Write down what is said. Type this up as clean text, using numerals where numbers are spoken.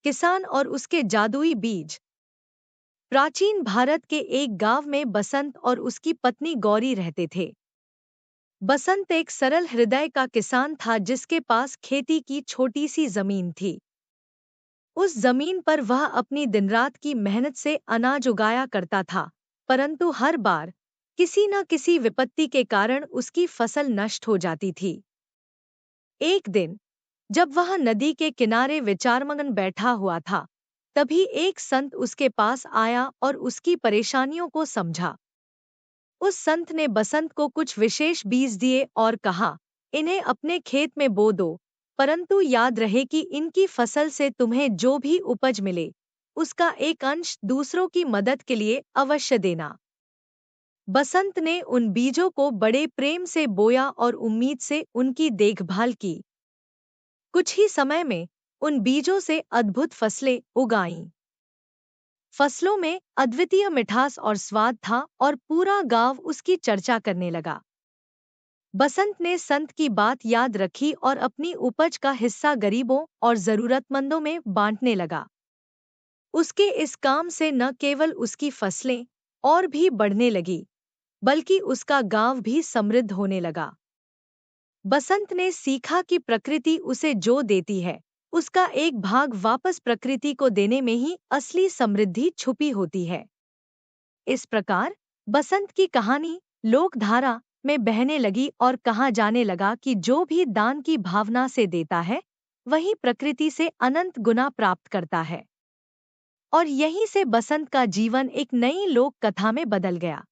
किसान और उसके जादुई बीज। प्राचीन भारत के एक गांव में बसंत और उसकी पत्नी गौरी रहते थे। बसंत एक सरल हृदय का किसान था जिसके पास खेती की छोटी सी जमीन थी। उस जमीन पर वह अपनी दिनरात की मेहनत से अनाज उगाया करता था, परंतु हर बार किसी न किसी विपत्ति के कारण उसकी फसल नष्ट हो जाती थी। एक दिन जब वह नदी के किनारे विचारमग्न बैठा हुआ था, तभी एक संत उसके पास आया और उसकी परेशानियों को समझा। उस संत ने बसंत को कुछ विशेष बीज दिए और कहा, इन्हें अपने खेत में बो दो, परंतु याद रहे कि इनकी फसल से तुम्हें जो भी उपज मिले, उसका एक अंश दूसरों की मदद के लिए अवश्य देना। बसंत ने उन बीजों को बड़े प्रेम से बोया और उम्मीद से उनकी देखभाल की। कुछ ही समय में उन बीजों से अद्भुत फसलें उगाईं। फसलों में अद्वितीय मिठास और स्वाद था और पूरा गांव उसकी चर्चा करने लगा। बसंत ने संत की बात याद रखी और अपनी उपज का हिस्सा गरीबों और जरूरतमंदों में बांटने लगा। उसके इस काम से न केवल उसकी फसलें और भी बढ़ने लगी, बल्कि उसका गांव भी समृद्ध होने लगा। बसंत ने सीखा कि प्रकृति उसे जो देती है, उसका एक भाग वापस प्रकृति को देने में ही असली समृद्धि छुपी होती है। इस प्रकार बसंत की कहानी लोकधारा में बहने लगी और कहा जाने लगा कि जो भी दान की भावना से देता है, वही प्रकृति से अनंत गुना प्राप्त करता है। और यहीं से बसंत का जीवन एक नई लोक कथा में बदल गया।